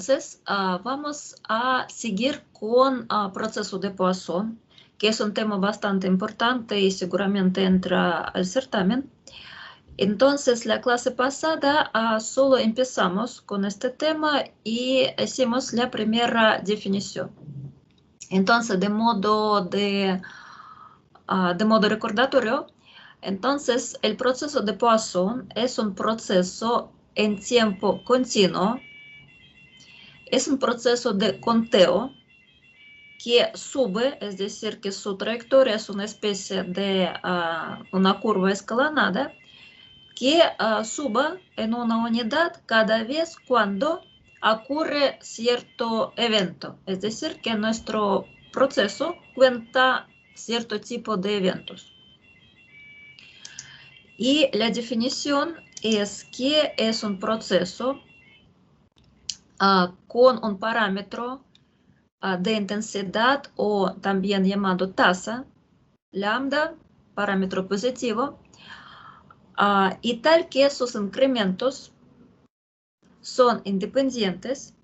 Entonces, vamos a seguir con proceso de Poisson, que es un tema bastante importante y seguramente entra al certamen. Entonces, la clase pasada solo empezamos con este tema y hicimos la primera definición. Entonces, de modo recordatorio, entonces el proceso de Poisson es un proceso en tiempo continuo, es un proceso de conteo que sube, es decir, que su trayectoria es una especie de una curva escalonada que suba en una unidad cada vez cuando ocurre cierto evento. Es decir, que nuestro proceso cuenta cierto tipo de eventos. Y la definición es que es un proceso con un parámetro de intensidad o también llamado tasa, lambda, parámetro positivo, y tal que sus incrementos son independientes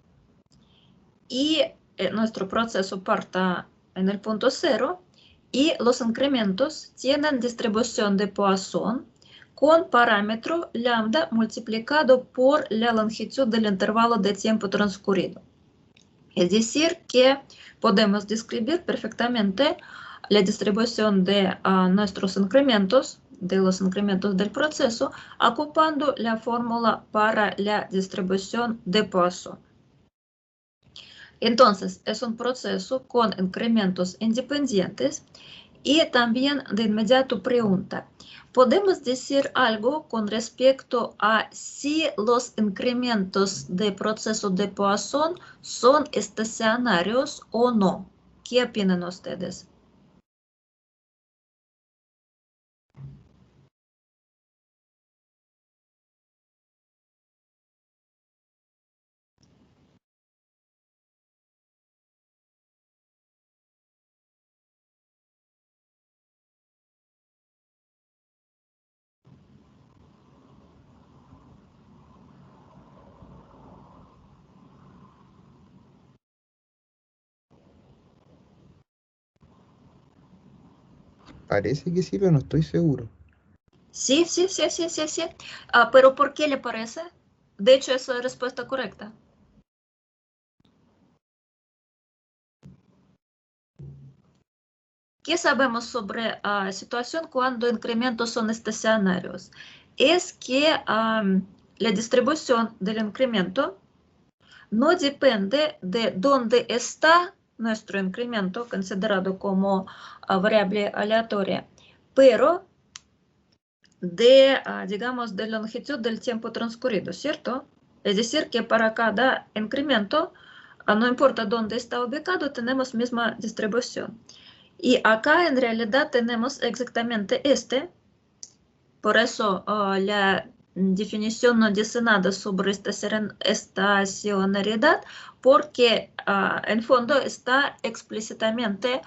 y nuestro proceso parta en el punto cero y los incrementos tienen distribución de Poisson con parámetro lambda multiplicado por la longitud del intervalo de tiempo transcurrido. Es decir, que podemos describir perfectamente la distribución de nuestros incrementos, de los incrementos del proceso, ocupando la fórmula para la distribución de Poisson. Entonces, es un proceso con incrementos independientes y también de inmediato pregunta, ¿podemos decir algo con respecto a si los incrementos de proceso de Poisson son estacionarios o no? ¿Qué opinan ustedes? Parece que sí, pero no estoy seguro. Sí. ¿Pero por qué le parece? De hecho, esa es la respuesta correcta. ¿Qué sabemos sobre la situación cuando incrementos son estacionarios? Es que la distribución del incremento no depende de dónde está nuestro incremento, considerado como variable aleatoria, pero de, digamos, de longitud del tiempo transcurrido, ¿cierto? Es decir, que para cada incremento, no importa dónde está ubicado, tenemos misma distribución. Y acá en realidad tenemos exactamente por eso la definición no dice nada sobre estacionalidad, porque en fondo está explícitamente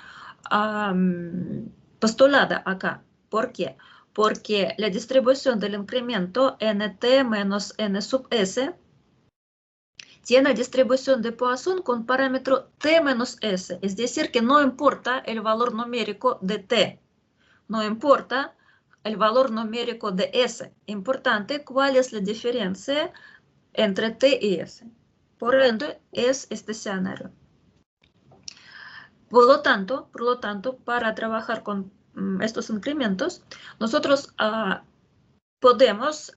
postulada acá. ¿Por qué? Porque la distribución del incremento nt menos n sub s tiene distribución de Poisson con parámetro t menos s, es decir, que no importa el valor numérico de t, no importa el valor numérico de s, importante cuál es la diferencia entre t y s. Por ende, es estacionario. Por lo tanto, para trabajar con estos incrementos, nosotros podemos,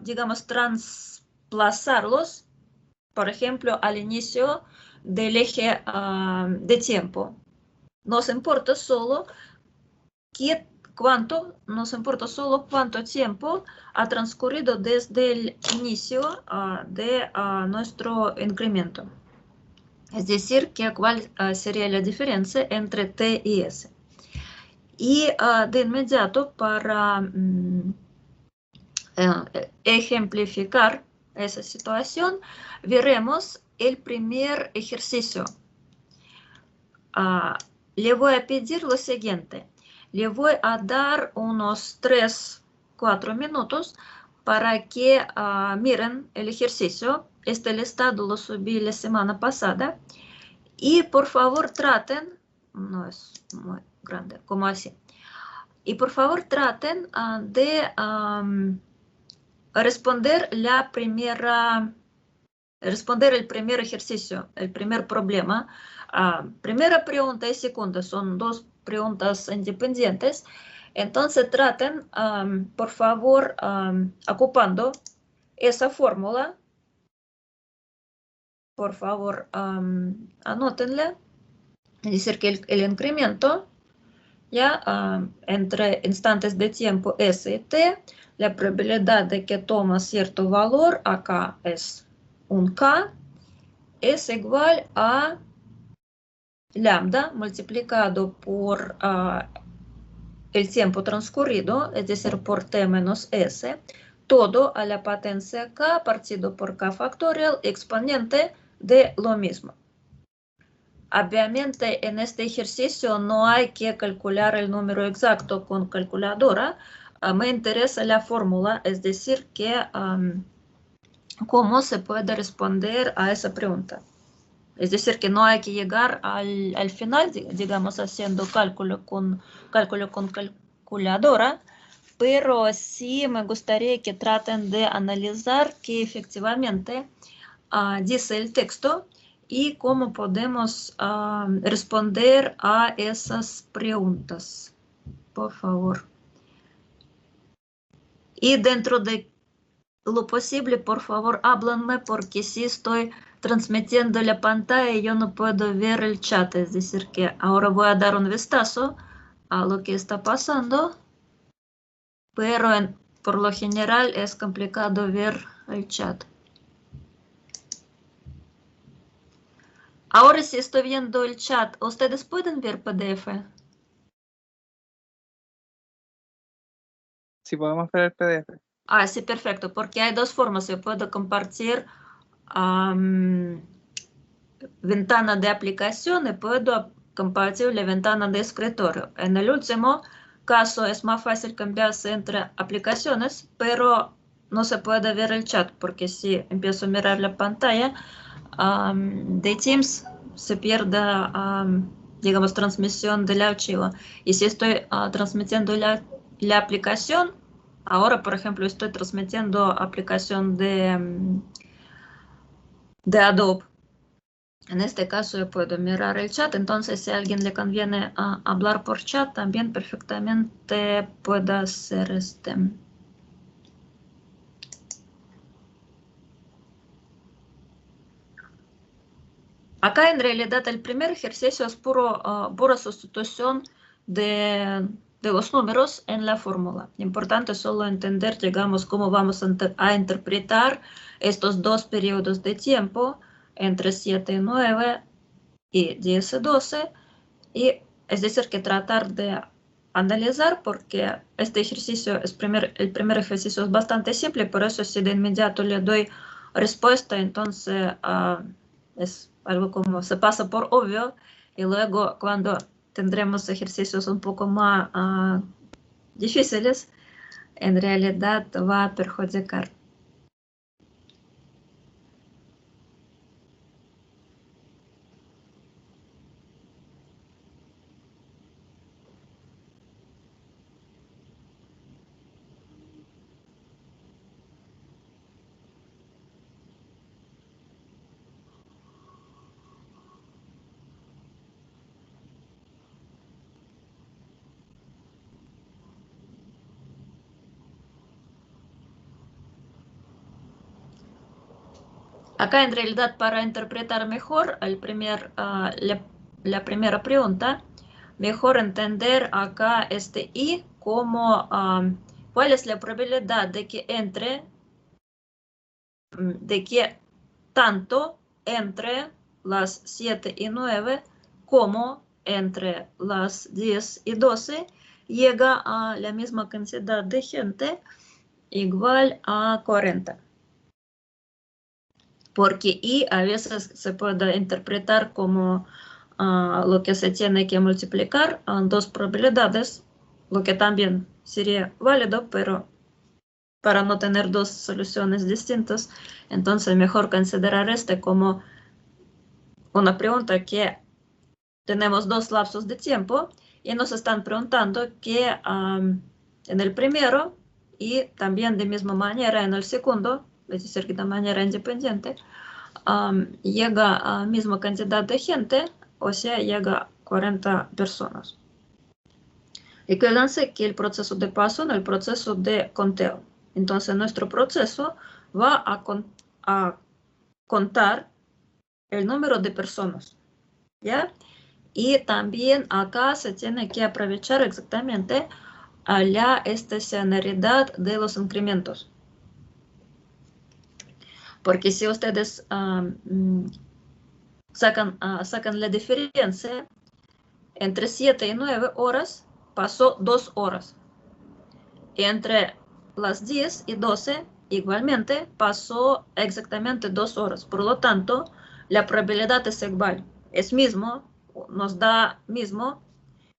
digamos, trasplazarlos, por ejemplo, al inicio del eje de tiempo. Nos importa solo cuánto tiempo ha transcurrido desde el inicio de nuestro incremento. Es decir, que cuál sería la diferencia entre t y s. Y de inmediato, para ejemplificar esa situación, veremos el primer ejercicio. Le voy a pedir lo siguiente. Le voy a dar unos 3-4 minutos para que miren el ejercicio este listado lo subí la semana pasada. Y por favor traten, no es muy grande, como así. Y por favor traten de responder el primer ejercicio, el primer problema. Primera pregunta y segunda son dos preguntas independientes. Entonces traten, por favor, ocupando esa fórmula. Por favor, anótenla. Es decir, que el incremento ya entre instantes de tiempo S y T, la probabilidad de que toma cierto valor, acá es un K, es igual a lambda multiplicado por el tiempo transcurrido, es decir, por T menos S, todo a la potencia K partido por K factorial exponente de lo mismo. Obviamente en este ejercicio no hay que calcular el número exacto con calculadora. Me interesa la fórmula, es decir, que cómo se puede responder a esa pregunta. Es decir, que no hay que llegar al final, digamos, haciendo cálculo con calculadora, pero sí me gustaría que traten de analizar qué efectivamente dice el texto y cómo podemos responder a esas preguntas. Por favor. Y dentro de lo posible, por favor, háblenme porque si estoy transmitiendo la pantalla y yo no puedo ver el chat. Es decir, que ahora voy a dar un vistazo a lo que está pasando, pero por lo general es complicado ver el chat. Ahora sí estoy viendo el chat. ¿Ustedes pueden ver PDF? Sí, podemos ver el PDF. Sí, perfecto, porque hay dos formas. Yo puedo compartir ventana de aplicación y puedo compartir la ventana de escritorio. En el último caso es más fácil cambiarse entre aplicaciones, pero no se puede ver el chat, porque si empiezo a mirar la pantalla de Teams, se pierde, digamos, transmisión del archivo. Y si estoy transmitiendo la aplicación, ahora, por ejemplo, estoy transmitiendo aplicación de Adobe. En este caso yo puedo mirar el chat, entonces si a alguien le conviene hablar por chat, también perfectamente puede hacer Acá en realidad el primer ejercicio es pura sustitución de los números en la fórmula. Importante solo entender, digamos, cómo vamos a interpretar estos dos periodos de tiempo entre 7 y 9 y 10 y 12. Y es decir, que tratar de analizar, porque este ejercicio, el primer ejercicio es bastante simple, por eso si de inmediato le doy respuesta, entonces es algo como se pasa por obvio, y luego cuando tendremos ejercicios un poco más difíciles, en realidad va a perjudicar. Acá en realidad para interpretar mejor la primera pregunta, mejor entender acá este y como cuál es la probabilidad de que tanto entre las 7 y 9 como entre las 10 y 12 llega a la misma cantidad de gente igual a 40. Porque y a veces se puede interpretar como lo que se tiene que multiplicar dos probabilidades, lo que también sería válido, pero para no tener dos soluciones distintas. Entonces, mejor considerar este como una pregunta que tenemos dos lapsos de tiempo y nos están preguntando que en el primero y también de misma manera en el segundo, es decir, que de manera independiente, llega a misma cantidad de gente, o sea, llega 40 personas. Y quédense que el proceso de paso es el proceso de conteo. Entonces, nuestro proceso va a contar el número de personas, ¿ya? Y también acá se tiene que aprovechar exactamente la estacionalidad de los incrementos. Porque si ustedes sacan la diferencia, entre 7 y 9 horas pasó 2 horas. Y entre las 10 y 12 igualmente pasó exactamente 2 horas. Por lo tanto, la probabilidad es igual. Es mismo, nos da mismo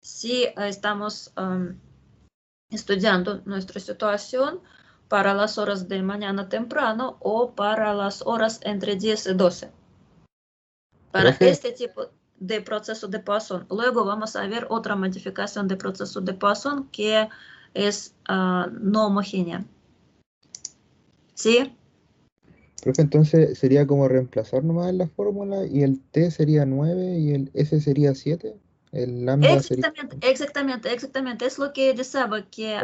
si estamos estudiando nuestra situación para las horas de mañana temprano o para las horas entre 10 y 12. Para este tipo de proceso de Poisson. Luego vamos a ver otra modificación de proceso de Poisson que es no homogénea. ¿Sí? Profe, entonces sería como reemplazar nomás la fórmula y el T sería 9 y el S sería 7. El lambda sería... Exactamente. Es lo que deseaba que,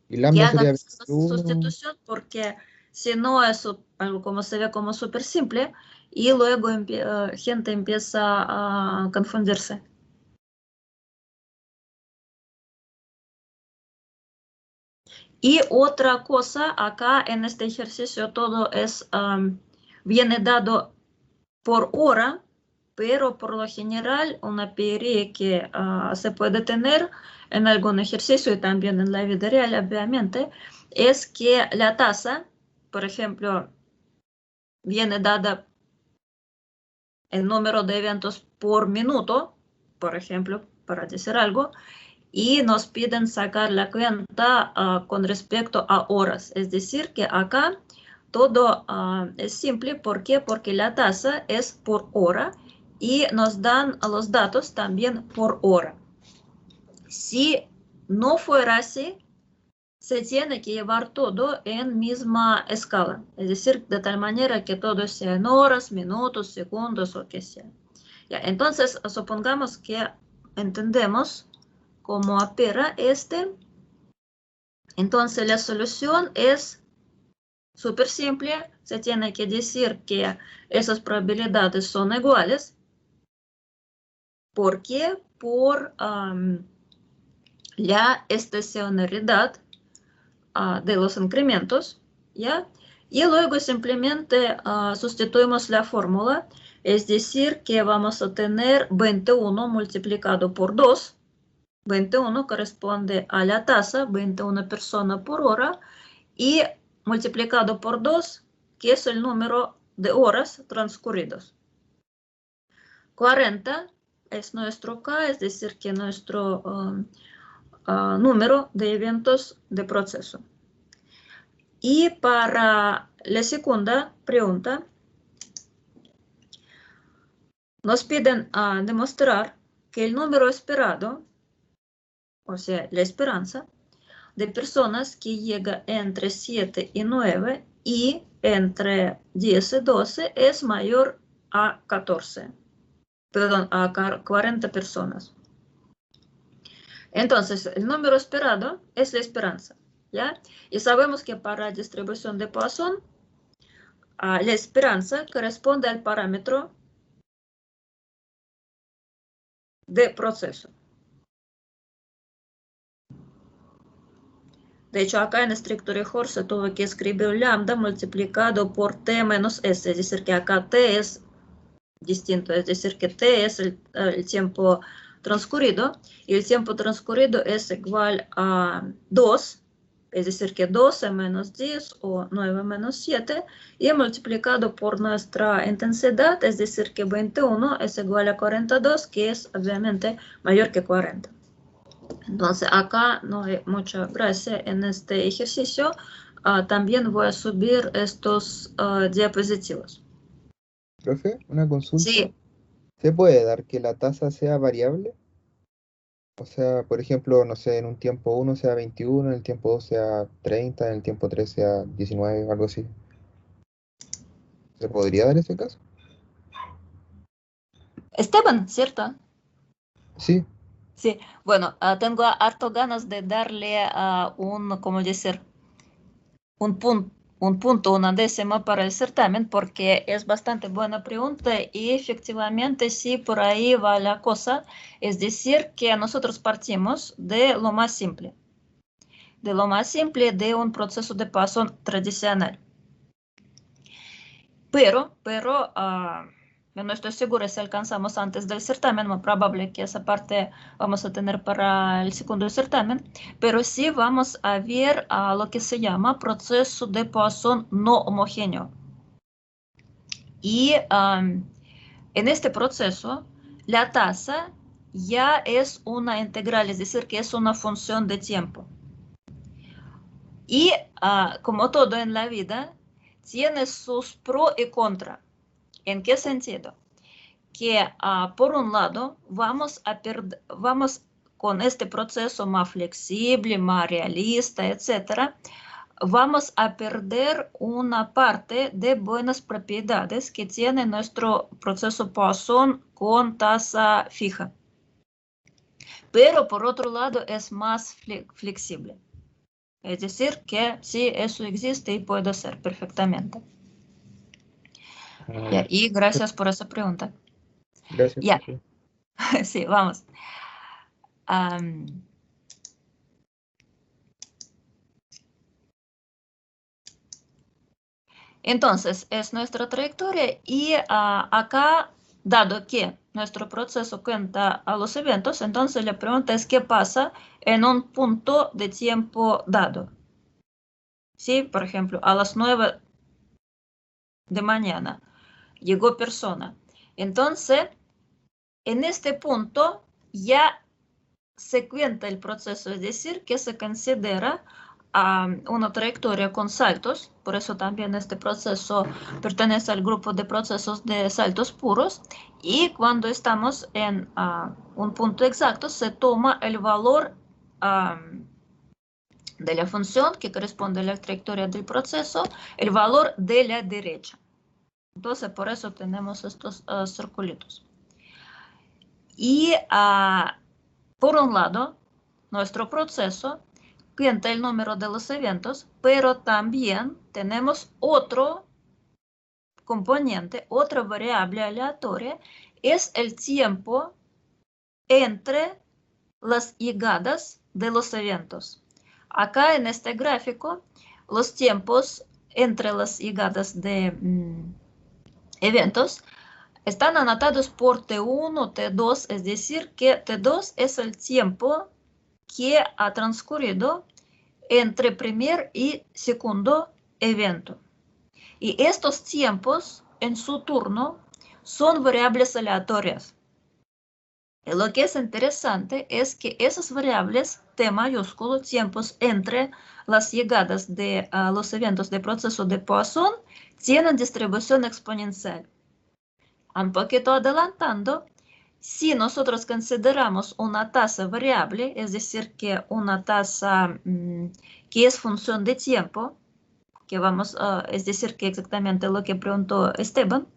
Y que lambda hagan sería esa 21. sustitución, porque si no es algo como se ve como súper simple y luego gente empieza a confundirse. Y otra cosa, acá en este ejercicio todo es, viene dado por hora, pero por lo general una teoría que se puede tener en algún ejercicio y también en la vida real, obviamente, es que la tasa, por ejemplo, viene dada el número de eventos por minuto, por ejemplo, para decir algo, y nos piden sacar la cuenta con respecto a horas. Es decir, que acá todo es simple. ¿Por qué? Porque la tasa es por hora y nos dan los datos también por hora. Si no fuera así, se tiene que llevar todo en misma escala. Es decir, de tal manera que todo sea en horas, minutos, segundos o que sea. Ya, entonces, supongamos que entendemos cómo opera este. Entonces, la solución es súper simple. Se tiene que decir que esas probabilidades son iguales. ¿Por qué? Por la estacionalidad de los incrementos, ¿ya? Y luego simplemente sustituimos la fórmula, es decir, que vamos a tener 21 multiplicado por 2. 21 corresponde a la tasa, 21 personas por hora, y multiplicado por 2, que es el número de horas transcurridos. 40 es nuestro K, es decir, que nuestro número de eventos de proceso. Y para la segunda pregunta, nos piden demostrar que el número esperado, o sea, la esperanza, de personas que llega entre 7 y 9 y entre 10 y 12 es mayor a 14, perdón, a 40 personas. Entonces, el número esperado es la esperanza, ¿ya? Y sabemos que para distribución de Poisson, la esperanza corresponde al parámetro de proceso. De hecho, acá en estricto rigor se tuvo que escribir lambda multiplicado por t menos s, es decir, que acá t es distinto, es decir, que t es el tiempo transcurrido, y el tiempo transcurrido es igual a 2, es decir, que 12 menos 10 o 9 menos 7, y multiplicado por nuestra intensidad, es decir, que 21 es igual a 42, que es obviamente mayor que 40. Entonces acá no hay mucha gracia en este ejercicio. También voy a subir estos diapositivos. Profe, una consulta. Sí, ¿Se puede dar que la tasa sea variable? O sea, por ejemplo, no sé, en un tiempo uno sea 21, en el tiempo 2 sea 30, en el tiempo 3 sea 19 o algo así. ¿Se podría dar ese caso? Esteban, ¿cierto? Sí, Sí, bueno, tengo harto ganas de darle ¿cómo decir? Un punto, una décima para el certamen, porque es bastante buena pregunta y efectivamente sí, por ahí va la cosa. Es decir, que nosotros partimos de lo más simple, de un proceso de paso tradicional. Pero yo no estoy segura si alcanzamos antes del certamen, muy probable que esa parte vamos a tener para el segundo certamen, pero sí vamos a ver lo que se llama proceso de Poisson no homogéneo. Y en este proceso, la tasa ya es una integral, es decir, que es una función de tiempo. Y como todo en la vida, tiene sus pro y contra. ¿En qué sentido? Que por un lado vamos con este proceso más flexible, más realista, etcétera, vamos a perder una parte de buenas propiedades que tiene nuestro proceso Poisson con tasa fija. Pero por otro lado es más flexible. Es decir, que sí, eso existe y puede ser perfectamente. ah, Y gracias por esa pregunta. gracias, Ya, profe. sí, vamos. Entonces, es nuestra trayectoria y acá, dado que nuestro proceso cuenta a los eventos, entonces la pregunta es qué pasa en un punto de tiempo dado. ¿Sí? Por ejemplo, a las 9 de mañana llegó persona. Entonces, en este punto ya se cuenta el proceso, es decir, que se considera una trayectoria con saltos, por eso también este proceso pertenece al grupo de procesos de saltos puros, y cuando estamos en un punto exacto se toma el valor de la función que corresponde a la trayectoria del proceso, el valor de la derecha. Entonces, por eso tenemos estos circulitos. Y por un lado, nuestro proceso cuenta el número de los eventos, pero también tenemos otro componente, otra variable aleatoria, es el tiempo entre las llegadas de los eventos. Acá en este gráfico, los tiempos entre las llegadas de eventos están anotados por T1, T2, es decir, que T2 es el tiempo que ha transcurrido entre primer y segundo evento. Y estos tiempos, en su turno, son variables aleatorias. Y lo que es interesante es que esas variables, T mayúsculo, tiempos entre las llegadas de los eventos de proceso de Poisson, tienen distribución exponencial. Un poquito adelantando, si nosotros consideramos una tasa variable, es decir, que una tasa que es función de tiempo, que es decir, que exactamente lo que preguntó Esteban,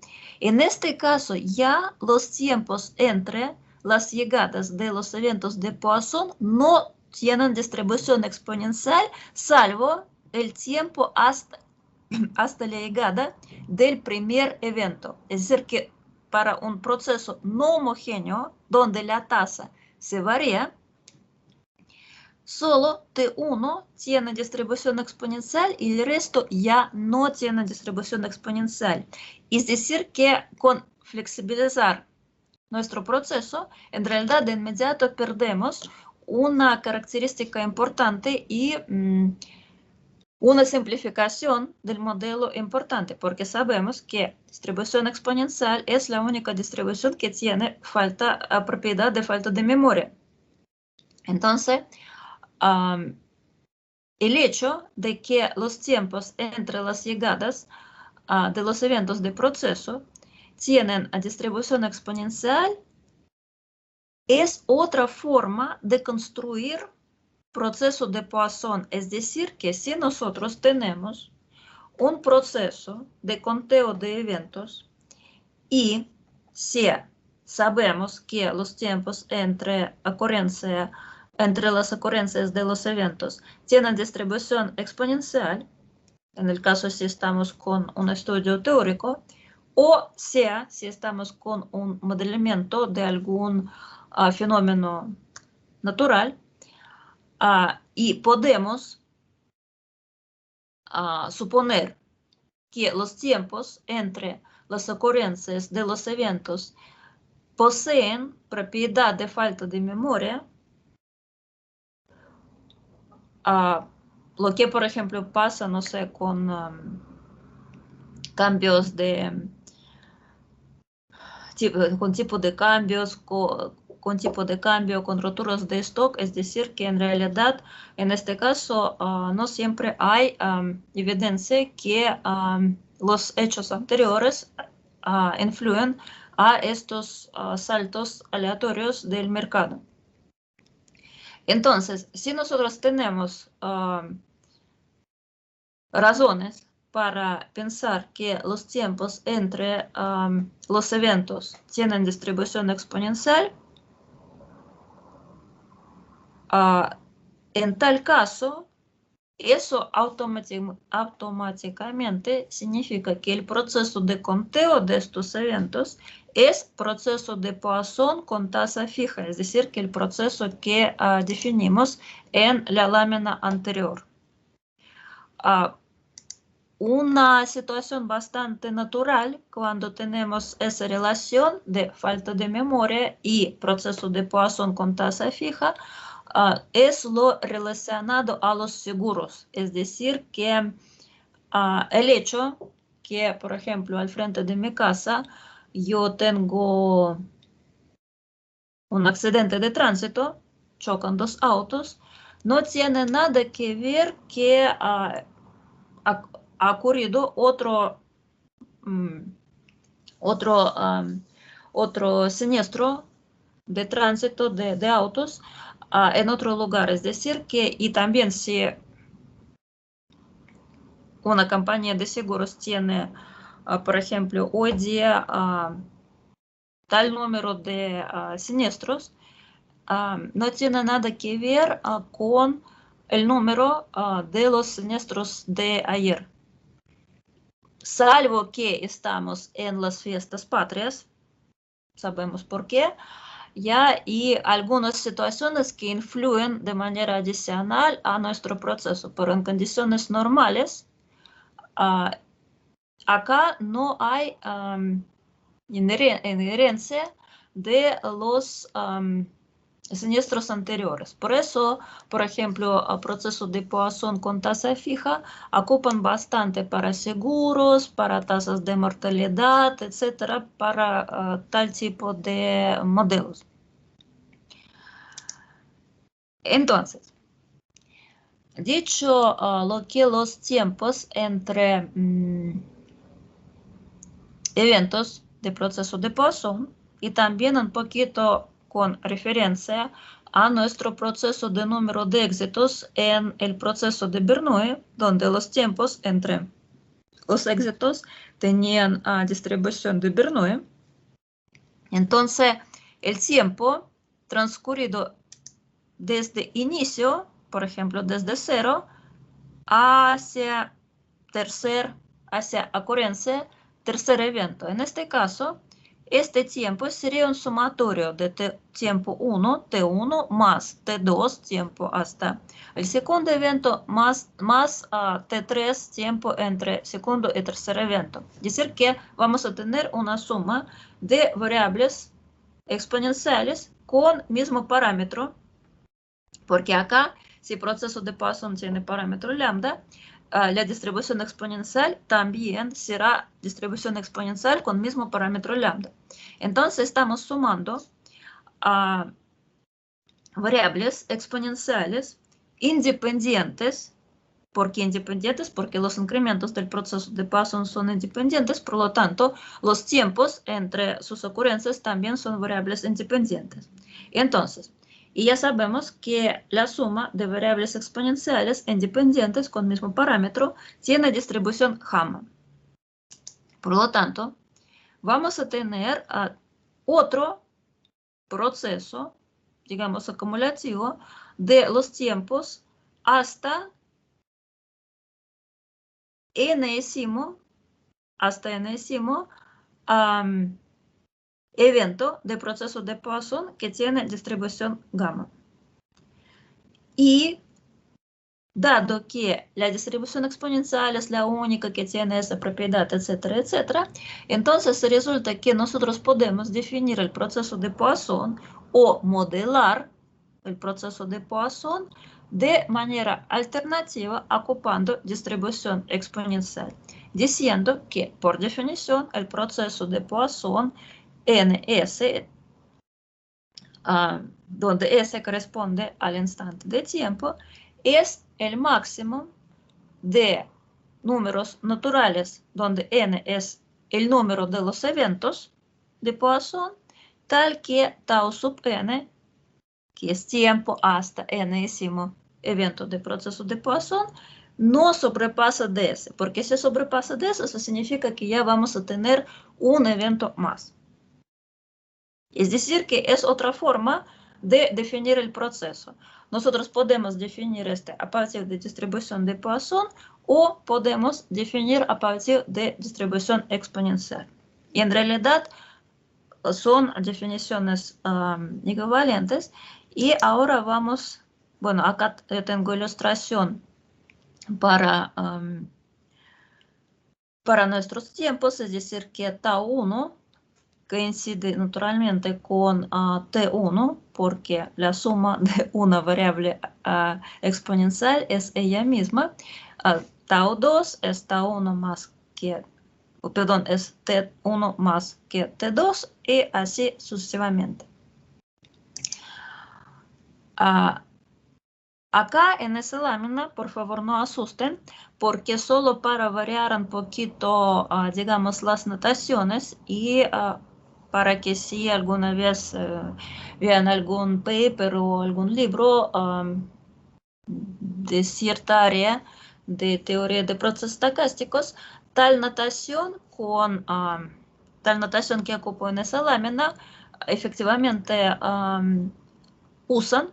en este caso ya los tiempos entre las llegadas de los eventos de Poisson no tienen distribución exponencial, salvo el tiempo hasta la llegada del primer evento. Es decir, que para un proceso no homogéneo, donde la tasa se varía, solo T1 tiene distribución exponencial y el resto ya no tiene distribución exponencial. Es decir, que con flexibilizar nuestro proceso, en realidad de inmediato perdemos una característica importante y una simplificación del modelo importante, porque sabemos que distribución exponencial es la única distribución que tiene propiedad de falta de memoria. Entonces, el hecho de que los tiempos entre las llegadas de los eventos de proceso tienen distribución exponencial es otra forma de construir proceso de Poisson. Es decir, que si nosotros tenemos un proceso de conteo de eventos y si sabemos que los tiempos entre las ocurrencias de los eventos tienen distribución exponencial, en el caso si estamos con un estudio teórico, o sea, si estamos con un modelamiento de algún fenómeno natural, y podemos suponer que los tiempos entre las ocurrencias de los eventos poseen propiedad de falta de memoria, lo que por ejemplo pasa, no sé, con cambios con tipo de cambios, con tipo de cambio, con roturas de stock, es decir, que en realidad en este caso no siempre hay evidencia que los hechos anteriores influyen a estos saltos aleatorios del mercado. Entonces, si nosotros tenemos razones para pensar que los tiempos entre los eventos tienen distribución exponencial, en tal caso, eso automáticamente significa que el proceso de conteo de estos eventos es proceso de Poisson con tasa fija, es decir, que el proceso que definimos en la lámina anterior. Una situación bastante natural cuando tenemos esa relación de falta de memoria y proceso de Poisson con tasa fija es lo relacionado a los seguros. Es decir, que el hecho que, por ejemplo, al frente de mi casa yo tengo un accidente de tránsito, chocan dos autos, no tiene nada que ver que ha ocurrido otro siniestro de tránsito de autos en otro lugar. Es decir, que y también si una compañía de seguros tiene, por ejemplo, hoy día tal número de siniestros, no tiene nada que ver con el número de los siniestros de ayer. Salvo que estamos en las fiestas patrias, sabemos por qué, ya, y algunas situaciones que influyen de manera adicional a nuestro proceso, pero en condiciones normales, acá no hay inherencia de los siniestros anteriores. Por eso, por ejemplo, el proceso de Poisson con tasa fija ocupan bastante para seguros, para tasas de mortalidad, etcétera, para tal tipo de modelos. Entonces, dicho lo que los tiempos entre eventos de proceso de Poisson y también un poquito con referencia a nuestro proceso de número de éxitos en el proceso de Bernoulli, donde los tiempos entre los éxitos tenían distribución de Bernoulli. Entonces, el tiempo transcurrido desde inicio, por ejemplo, desde 0 hacia ocurrencia, tercer evento. En este caso, este tiempo sería un sumatorio de tiempo 1, T1, más T2, tiempo hasta el segundo evento, más T3, tiempo entre segundo y tercer evento. Es decir, que vamos a tener una suma de variables exponenciales con mismo parámetro, porque acá, si el proceso de Poisson tiene parámetro lambda, la distribución exponencial también será distribución exponencial con mismo parámetro lambda. Entonces estamos sumando variables exponenciales independientes. ¿Por qué independientes? Porque los incrementos del proceso de Poisson son independientes, por lo tanto, los tiempos entre sus ocurrencias también son variables independientes. Entonces, y ya sabemos que la suma de variables exponenciales independientes con mismo parámetro tiene distribución Hammond. Por lo tanto, vamos a tener otro proceso, digamos, acumulativo de los tiempos hasta enésimo evento de proceso de Poisson que tiene distribución gamma. Y dado que la distribución exponencial es la única que tiene esa propiedad, etcétera, etcétera, entonces resulta que nosotros podemos definir el proceso de Poisson o modelar el proceso de Poisson de manera alternativa ocupando distribución exponencial, diciendo que, por definición, el proceso de Poisson ns, donde S corresponde al instante de tiempo, es el máximo de números naturales, donde n es el número de los eventos de Poisson, tal que tau sub n, que es tiempo hasta enésimo evento de proceso de Poisson, no sobrepasa ds, porque si sobrepasa ds, eso significa que ya vamos a tener un evento más. Es decir, que es otra forma de definir el proceso. Nosotros podemos definir este a partir de distribución de Poisson o podemos definir a partir de distribución exponencial. Y en realidad son definiciones equivalentes. Y ahora vamos, bueno, acá tengo ilustración para nuestros tiempos, es decir, que tau 1 coincide naturalmente con T1 porque la suma de una variable exponencial es ella misma. Tau 2 es Tau 1 más que, perdón, es T1 más que T2 y así sucesivamente. Acá en esa lámina, por favor, no asusten, porque solo para variar un poquito, digamos, las notaciones y para que si alguna vez vean algún paper o algún libro de cierta área de teoría de procesos estocásticos, tal notación que ocupo en esa lámina, efectivamente usan.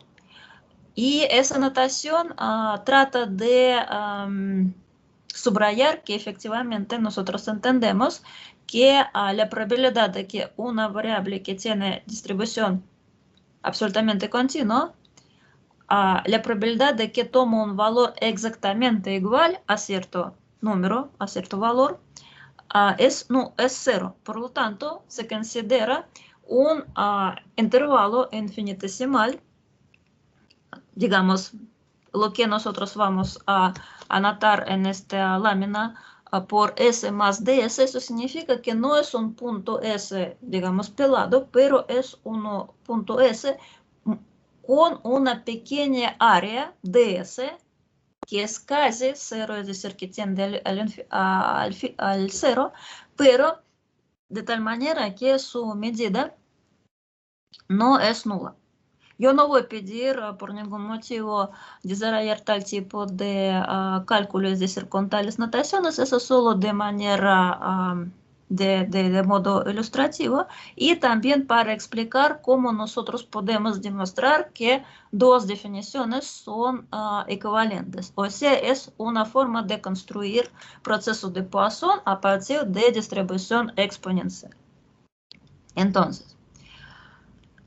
Y esa notación trata de subrayar que efectivamente nosotros entendemos que la probabilidad de que una variable que tiene distribución absolutamente continua, la probabilidad de que toma un valor exactamente igual a cierto número, a cierto valor, es cero. Por lo tanto, se considera un intervalo infinitesimal, digamos, lo que nosotros vamos a anotar en esta lámina por S más ds, eso significa que no es un punto S, digamos, pelado, pero es un punto S con una pequeña área ds que es casi cero, es decir, que tiende al cero, pero de tal manera que su medida no es nula. Yo no voy a pedir por ningún motivo desarrollar tal tipo de cálculo, es decir, con tales notaciones, eso solo de manera, de modo ilustrativo, y también para explicar cómo nosotros podemos demostrar que dos definiciones son equivalentes. O sea, es una forma de construir procesos de Poisson a partir de distribución exponencial. Entonces,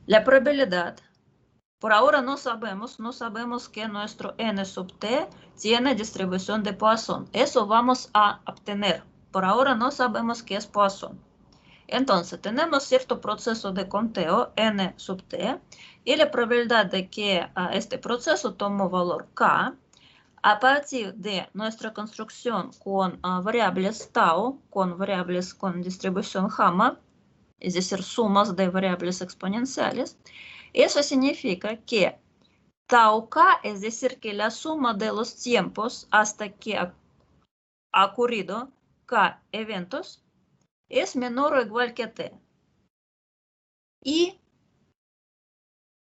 la probabilidad. Por ahora no sabemos que nuestro n sub t tiene distribución de Poisson. Eso vamos a obtener. Por ahora no sabemos qué es Poisson. Entonces, tenemos cierto proceso de conteo, n sub t, y la probabilidad de que este proceso tome valor k, a partir de nuestra construcción con variables tau, con variables con distribución gamma, es decir, sumas de variables exponenciales. Eso significa que tau k, es decir, que la suma de los tiempos hasta que ha ocurrido k eventos, es menor o igual que t. Y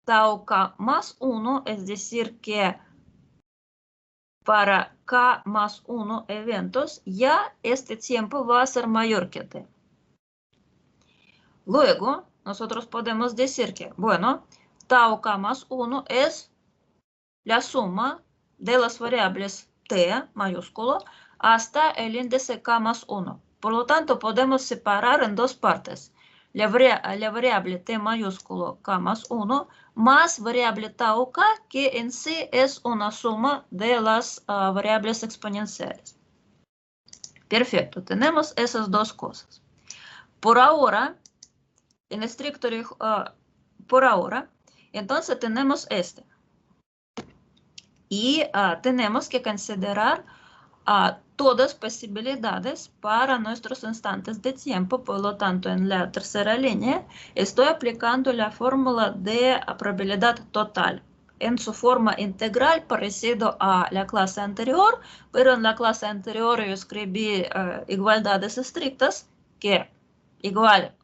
tau k más 1, es decir, que para k más 1 eventos, ya este tiempo va a ser mayor que t. Luego, nosotros podemos decir que, bueno, tau k más 1 es la suma de las variables t mayúsculo hasta el índice k más 1. Por lo tanto, podemos separar en dos partes. La variable t mayúsculo k más 1 más variable tau k, que en sí es una suma de las variables exponenciales. Perfecto, tenemos esas dos cosas. Por ahora, en estricto por ahora, entonces tenemos este. Y tenemos que considerar todas posibilidades para nuestros instantes de tiempo. Por lo tanto, en la tercera línea estoy aplicando la fórmula de probabilidad total en su forma integral, parecido a la clase anterior, pero en la clase anterior yo escribí igualdades estrictas que igual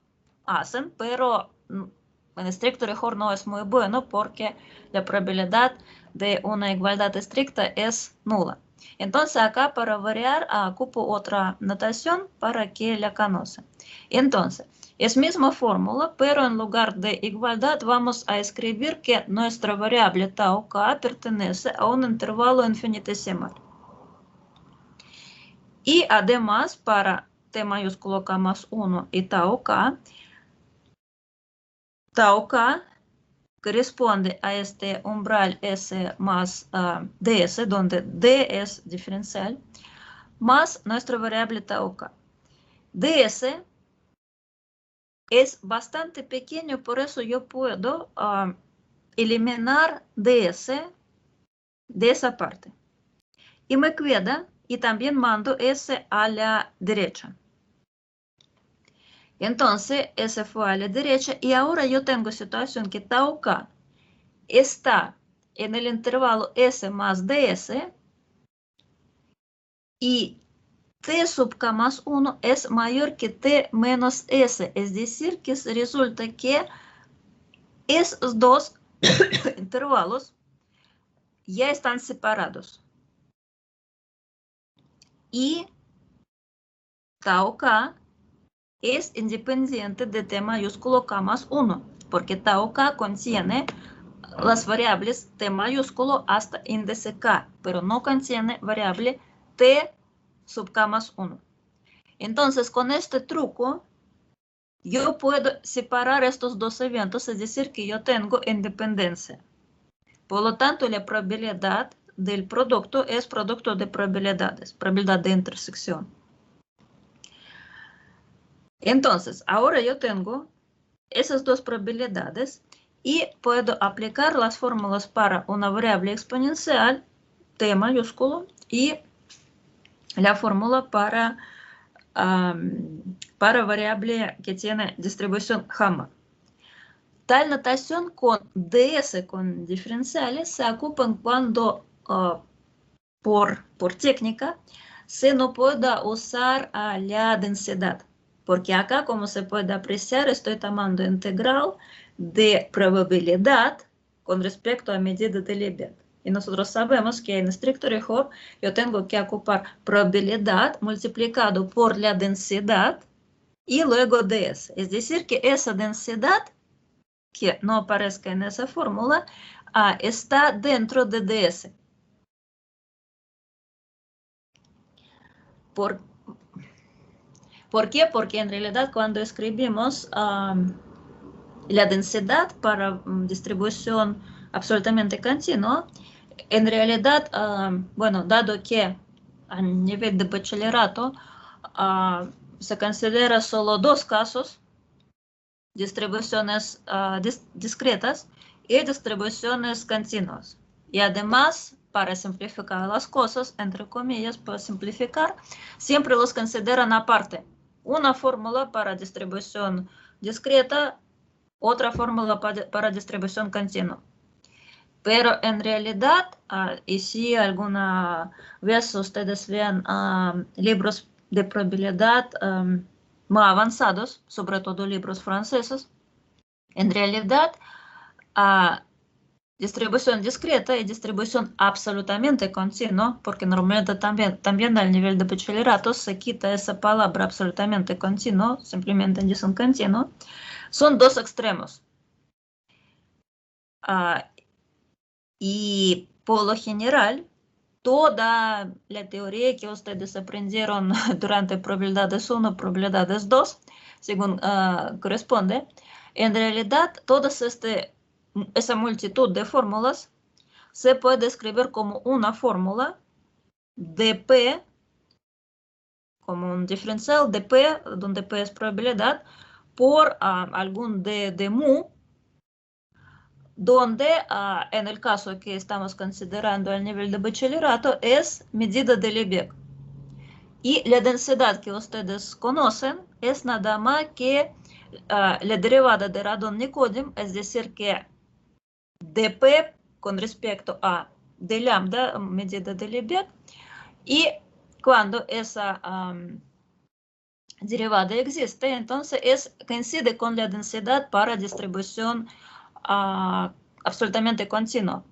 hacen, pero en estricto rigor no es muy bueno porque la probabilidad de una igualdad estricta es nula. Entonces acá para variar ocupo otra notación para que la conozcan. Entonces, es misma fórmula, pero en lugar de igualdad vamos a escribir que nuestra variable tau k pertenece a un intervalo infinitesimal. Y además para t mayúsculo k más 1 y tau k corresponde a este umbral S más ds, donde d es diferencial, más nuestra variable tau k. ds es bastante pequeño, por eso yo puedo eliminar ds de esa parte. Y me queda, y también mando s a la derecha. Entonces, S fue a la derecha y ahora yo tengo situación que tau k está en el intervalo S más ds y t sub k más 1 es mayor que t menos s, es decir, que resulta que esos dos intervalos ya están separados. Y tau k es independiente de t mayúsculo k más 1, porque tau k contiene las variables t mayúsculo hasta índice k, pero no contiene variable t sub k más 1. Entonces, con este truco, yo puedo separar estos dos eventos, es decir, que yo tengo independencia. Por lo tanto, la probabilidad del producto es producto de probabilidades, probabilidad de intersección. Entonces, ahora yo tengo esas dos probabilidades y puedo aplicar las fórmulas para una variable exponencial, t mayúsculo, y la fórmula para variable que tiene distribución gamma. Tal notación con ds con diferenciales se ocupan cuando por técnica se no pueda usar la densidad. Porque acá, como se puede apreciar, estoy tomando integral de probabilidad con respecto a medida de Libet. Y nosotros sabemos que en estricto rigor yo tengo que ocupar probabilidad multiplicado por la densidad y luego ds. Es decir, que esa densidad, que no aparezca en esa fórmula, está dentro de ds. ¿Por qué? Porque en realidad cuando escribimos la densidad para distribución absolutamente continua, en realidad, bueno, dado que a nivel de bachillerato se considera solo dos casos, distribuciones discretas y distribuciones continuas. Y además, para simplificar las cosas, entre comillas, para simplificar, siempre los consideran aparte. Una fórmula para distribución discreta, otra fórmula para distribución continua. Pero en realidad, y si alguna vez ustedes vean libros de probabilidad más avanzados, sobre todo libros franceses, en realidad distribución discreta y distribución absolutamente continua, porque normalmente también al nivel de bachillerato se quita esa palabra absolutamente continuo, simplemente dicen continuo, son dos extremos. Y por lo general, toda la teoría que ustedes aprendieron durante probabilidades 1, probabilidades 2, según corresponde, en realidad toda esa multitud de fórmulas se puede escribir como una fórmula de P, como un diferencial de P, donde P es probabilidad, por algún de mu, donde en el caso que estamos considerando el nivel de bachillerato es medida de Lebesgue. Y la densidad que ustedes conocen es nada más que la derivada de Radon-Nikodym, es decir, que dp con respecto a d lambda, medida de Lebesgue, y cuando esa derivada existe, entonces coincide con la densidad para distribución absolutamente continua.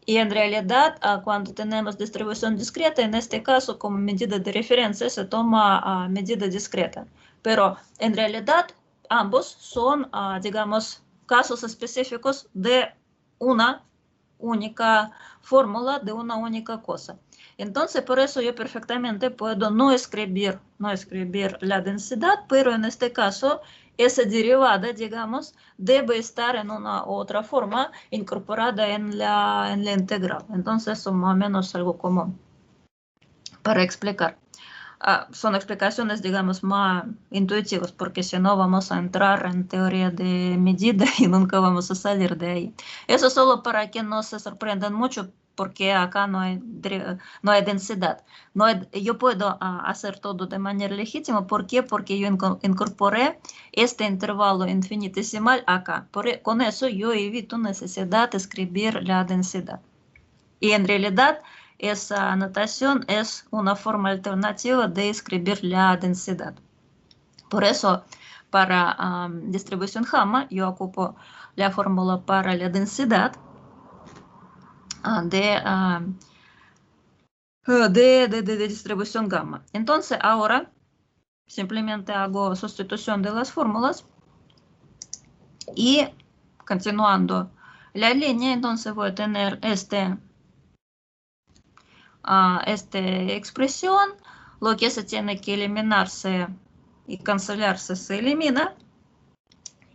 Y en realidad, cuando tenemos distribución discreta, en este caso, como medida de referencia, se toma medida discreta. Pero en realidad, ambos son, digamos, casos específicos de una única fórmula, de una única cosa. Entonces, por eso yo perfectamente puedo no escribir la densidad, pero en este caso, esa derivada, digamos, debe estar en una u otra forma incorporada en la integral. Entonces, son más o menos algo común para explicar. Son explicaciones, digamos, más intuitivas, porque si no vamos a entrar en teoría de medida y nunca vamos a salir de ahí. Eso solo para que no se sorprendan mucho, porque acá no hay densidad. Yo puedo hacer todo de manera legítima. ¿Por qué? Porque yo incorporé este intervalo infinitesimal acá. Con eso yo evito necesidad de escribir la densidad. Y en realidad, esa notación es una forma alternativa de escribir la densidad. Por eso, para distribución gamma, yo ocupo la fórmula para la densidad de distribución gamma. Entonces, ahora simplemente hago sustitución de las fórmulas y continuando la línea, entonces voy a tener esta expresión, lo que se tiene que eliminarse y cancelarse se elimina,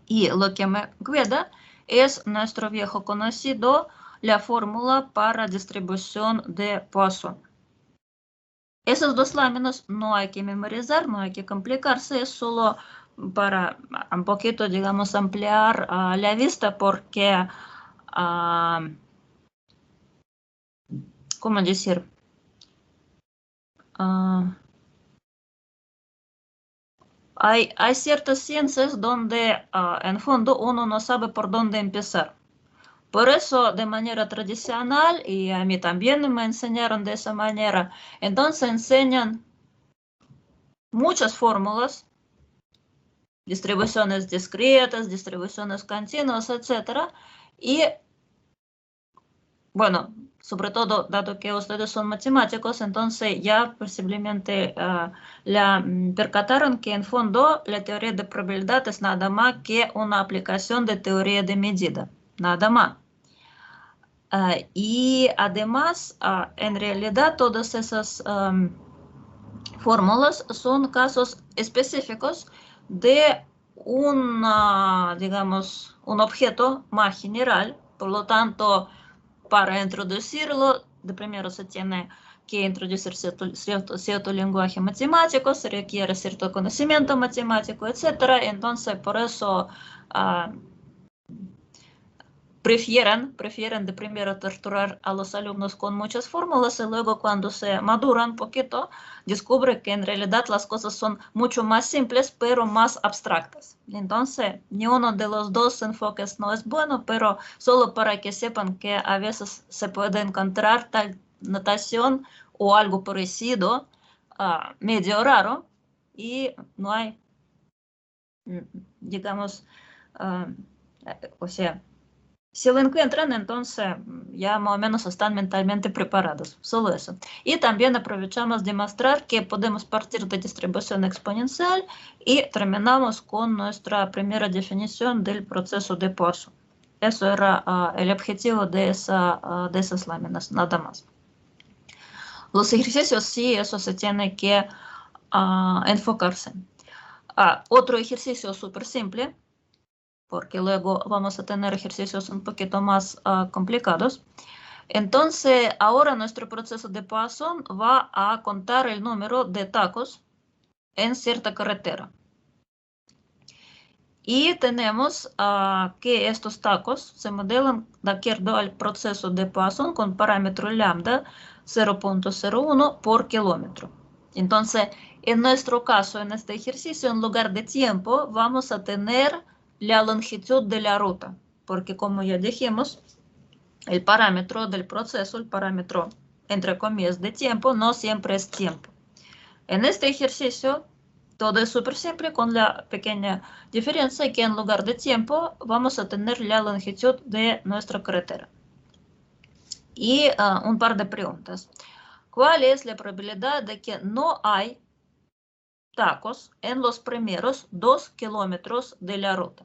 y lo que me queda es nuestro viejo conocido, la fórmula para distribución de Poisson. Esos dos láminas no hay que memorizar, no hay que complicarse, es solo para un poquito, digamos, ampliar la vista, porque, ¿cómo decir? Hay ciertas ciencias donde en fondo uno no sabe por dónde empezar. Por eso, de manera tradicional, y a mí también me enseñaron de esa manera, entonces enseñan muchas fórmulas, distribuciones discretas, distribuciones continuas, etc. Y bueno, sobre todo, dado que ustedes son matemáticos, entonces ya posiblemente percataron que en fondo la teoría de probabilidad es nada más que una aplicación de teoría de medida, nada más. Y además, en realidad, todas esas fórmulas son casos específicos de digamos, un objeto más general. Por lo tanto, para introducirlo, de primero se tiene que introducir cierto lenguaje matemático, se requiere cierto conocimiento matemático, etc. Entonces, por eso prefieren de primero torturar a los alumnos con muchas fórmulas y luego cuando se maduran un poquito, descubre que en realidad las cosas son mucho más simples, pero más abstractas. Entonces, ni uno de los dos enfoques no es bueno, pero solo para que sepan que a veces se puede encontrar tal notación o algo parecido, medio raro, y no hay, digamos, o sea, si lo encuentran, entonces ya más o menos están mentalmente preparados, solo eso. Y también aprovechamos de mostrar que podemos partir de distribución exponencial y terminamos con nuestra primera definición del proceso de Poisson. Eso era el objetivo de esas láminas, nada más. Los ejercicios sí, eso se tiene que enfocarse. Otro ejercicio súper simple, porque luego vamos a tener ejercicios un poquito más complicados. Entonces, ahora nuestro proceso de Poisson va a contar el número de tacos en cierta carretera. Y tenemos que estos tacos se modelan de acuerdo al proceso de Poisson con parámetro lambda 0.01 por kilómetro. Entonces, en nuestro caso, en este ejercicio, en lugar de tiempo, vamos a tener la longitud de la ruta, porque como ya dijimos, el parámetro del proceso, el parámetro entre comillas de tiempo, no siempre es tiempo. En este ejercicio, todo es súper simple con la pequeña diferencia que en lugar de tiempo vamos a tener la longitud de nuestra carretera. Y un par de preguntas. ¿Cuál es la probabilidad de que no hay tacos en los primeros 2 kilómetros de la ruta?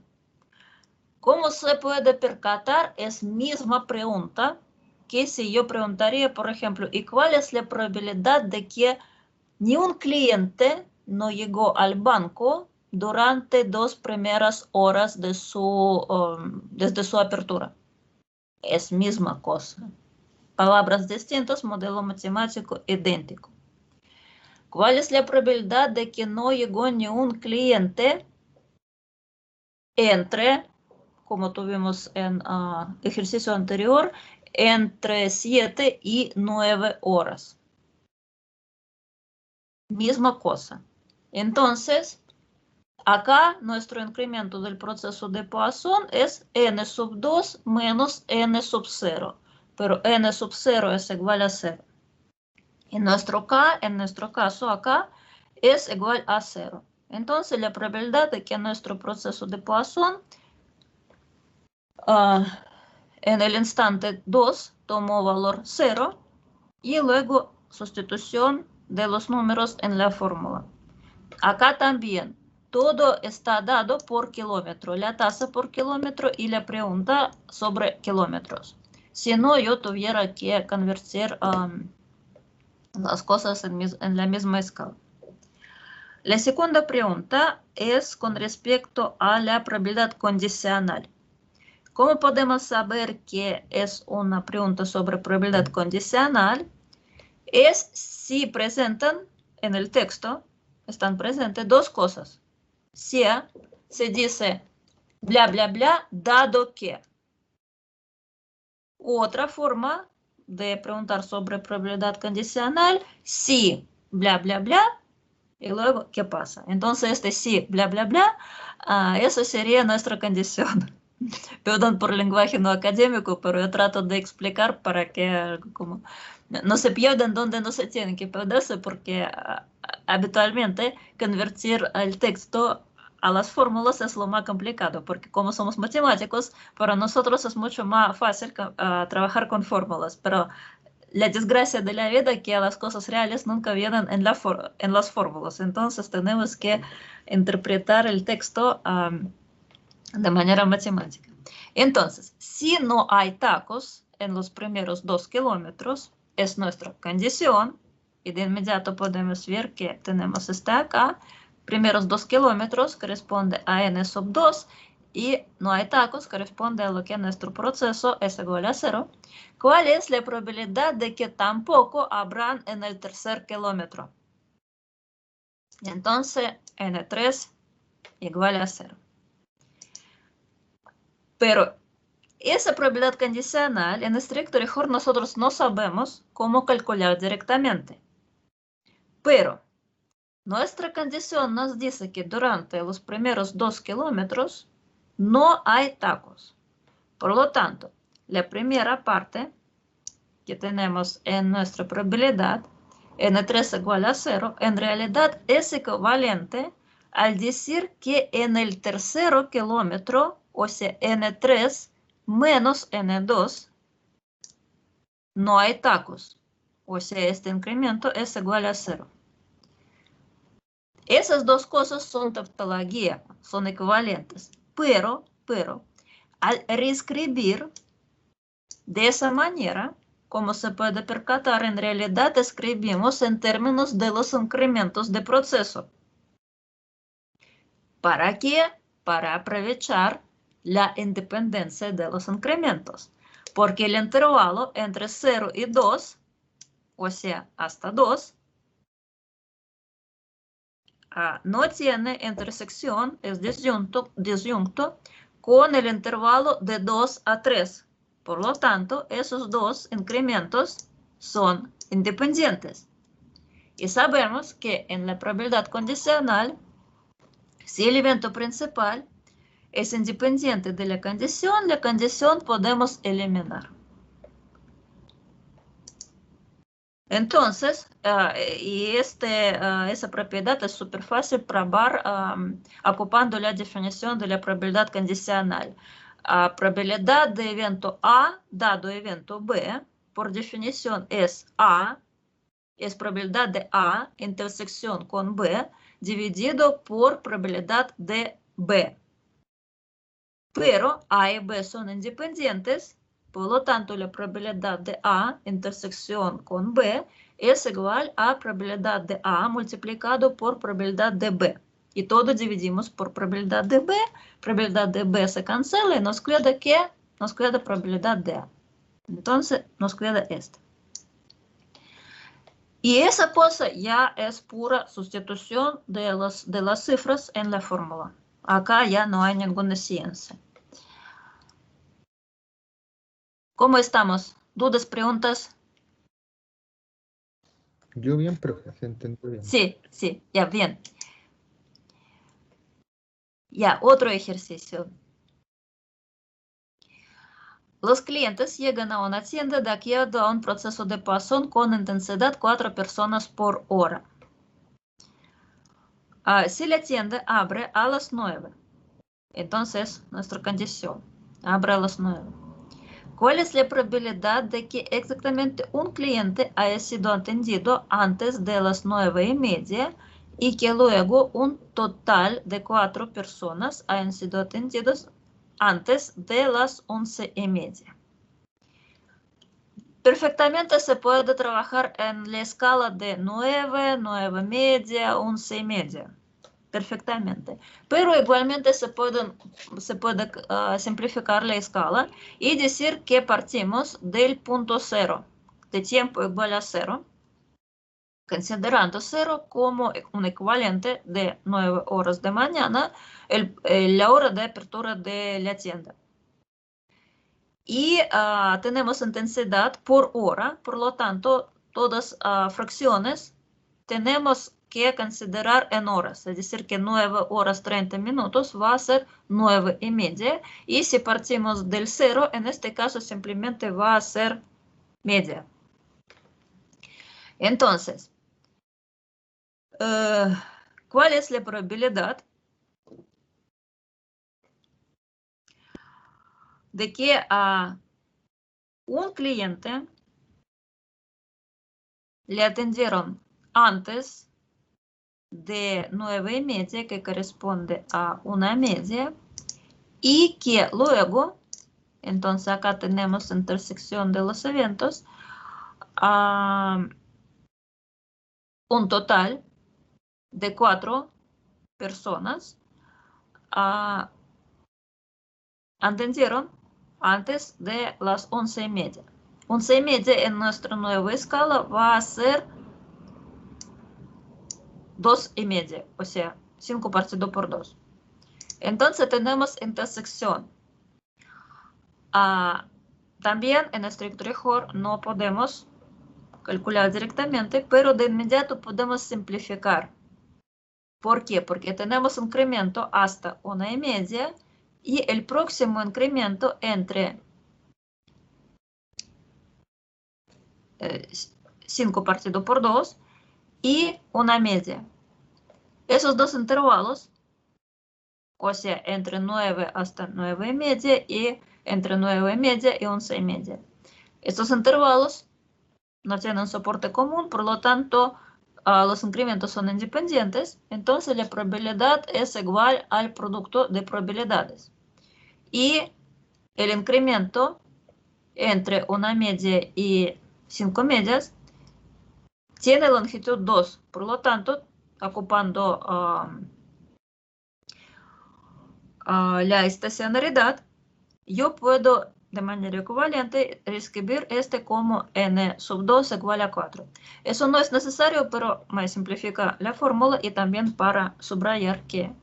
Como se puede percatar, es misma pregunta que si yo preguntaría, por ejemplo, ¿y cuál es la probabilidad de que ni un cliente no llegó al banco durante 2 primeras horas de desde su apertura? Es misma cosa. Palabras distintas, modelo matemático idéntico. ¿Cuál es la probabilidad de que no llegó ni un cliente entre, como tuvimos en ejercicio anterior, entre 7 y 9 horas? Misma cosa. Entonces, acá nuestro incremento del proceso de Poisson es n sub 2 menos n sub 0, pero n sub 0 es igual a 0. En nuestro caso acá es igual a 0. Entonces la probabilidad de que nuestro proceso de Poisson en el instante 2 tomó valor 0 y luego sustitución de los números en la fórmula. Acá también todo está dado por kilómetro, la tasa por kilómetro y la pregunta sobre kilómetros. Si no, yo tuviera que convertir las cosas en la misma escala. La segunda pregunta es con respecto a la probabilidad condicional. ¿Cómo podemos saber que es una pregunta sobre probabilidad condicional? Es si presentan en el texto, están presentes dos cosas. Si se dice bla, bla, bla, dado que. Otra forma de preguntar sobre probabilidad condicional, si bla, bla, bla, y luego, ¿qué pasa? Entonces, este sí, bla, bla, bla, eso sería nuestra condición. Perdón por el lenguaje no académico, pero yo trato de explicar para que como, no se pierdan donde no se tienen que perderse, porque habitualmente convertir el texto a las fórmulas es lo más complicado, porque como somos matemáticos, para nosotros es mucho más fácil trabajar con fórmulas, pero la desgracia de la vida es que las cosas reales nunca vienen en las fórmulas, entonces tenemos que interpretar el texto de manera matemática. Entonces, si no hay tacos en los primeros 2 kilómetros, es nuestra condición, y de inmediato podemos ver que tenemos esta acá, primeros 2 kilómetros corresponde a n sub 2, y no hay tacos corresponde a lo que nuestro proceso es igual a 0. ¿Cuál es la probabilidad de que tampoco habrán en el tercer kilómetro? Entonces, n3 igual a 0. Pero esa probabilidad condicional, en estricto rigor, nosotros no sabemos cómo calcular directamente. Pero nuestra condición nos dice que durante los primeros 2 kilómetros no hay tacos. Por lo tanto, la primera parte que tenemos en nuestra probabilidad, N3 igual a 0, en realidad es equivalente al decir que en el tercer kilómetro, o sea, N3 menos N2, no hay tacos. O sea, este incremento es igual a 0. Esas dos cosas son tautología, son equivalentes. Pero, al reescribir de esa manera, como se puede percatar, en realidad escribimos en términos de los incrementos de proceso. ¿Para qué? Para aprovechar la independencia de los incrementos. Porque el intervalo entre 0 y 2, o sea, hasta 2, no tiene intersección, es disyunto con el intervalo de 2 a 3. Por lo tanto, esos dos incrementos son independientes. Y sabemos que en la probabilidad condicional, si el evento principal es independiente de la condición podemos eliminar. Entonces, esa propiedad es súper fácil probar ocupando la definición de la probabilidad condicional. Probabilidad de evento A dado evento B, por definición es A, es probabilidad de A intersección con B, dividido por probabilidad de B. Pero A y B son independientes. Por lo tanto, la probabilidad de A intersección con B es igual a probabilidad de A multiplicado por probabilidad de B. Y todo dividimos por probabilidad de B se cancela y nos queda ¿qué? Nos queda probabilidad de A. Entonces, nos queda esta. Y esa cosa ya es pura sustitución de las cifras en la fórmula. Acá ya no hay ninguna ciencia. ¿Cómo estamos? ¿Dudas, preguntas? Yo bien, profe, se entendió bien. Sí, ya, bien. Ya, otro ejercicio. Los clientes llegan a una tienda de acuerdo a un proceso de Poisson con intensidad 4 personas por hora. Si la tienda abre a las 9, entonces nuestra condición, abre a las 9. ¿Cuál es la probabilidad de que exactamente un cliente haya sido atendido antes de las 9:30 y que luego un total de 4 personas hayan sido atendidos antes de las 11:30? Perfectamente se puede trabajar en la escala de 9, 9:30, 11:30. Perfectamente. Pero igualmente se puede simplificar la escala y decir que partimos del punto 0, de tiempo igual a 0, considerando 0 como un equivalente de 9 horas de mañana, la hora de apertura de la tienda. Y tenemos intensidad por hora, por lo tanto, todas fracciones tenemos que considerar en horas, es decir, que 9 horas 30 minutos va a ser 9:30, y si partimos del 0, en este caso simplemente va a ser media. Entonces, ¿cuál es la probabilidad de que a un cliente le atendieron antes de 9:30, que corresponde a 1:30, y que luego, entonces acá tenemos intersección de los eventos, un total de 4 personas atendieron antes de las 11:30. 11:30 en nuestra nueva escala va a ser 2:30, o sea, 5 partido por 2. Entonces tenemos intersección También en estricto rigor no podemos calcular directamente, pero de inmediato podemos simplificar. ¿Por qué? Porque tenemos incremento hasta 1,5 y el próximo incremento entre 5 partido por 2 y 1,5. Esos dos intervalos, o sea, entre 9 hasta 9,5 y entre 9,5 y 11,5. Estos intervalos no tienen soporte común, por lo tanto, los incrementos son independientes, entonces la probabilidad es igual al producto de probabilidades. Y el incremento entre 1,5 y 5 medias tiene longitud 2, por lo tanto, ocupando la estacionalidad, yo puedo de manera equivalente escribir este como n sub 2 igual a 4. Eso no es necesario, pero me simplifica la fórmula y también para subrayar que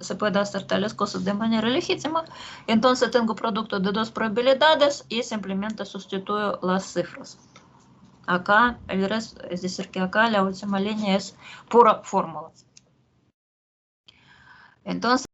se puede hacer tales cosas de manera legítima. Entonces tengo producto de dos probabilidades y simplemente sustituyo las cifras. Acá el resto, es decir, que acá la última línea es pura fórmula. Entonces,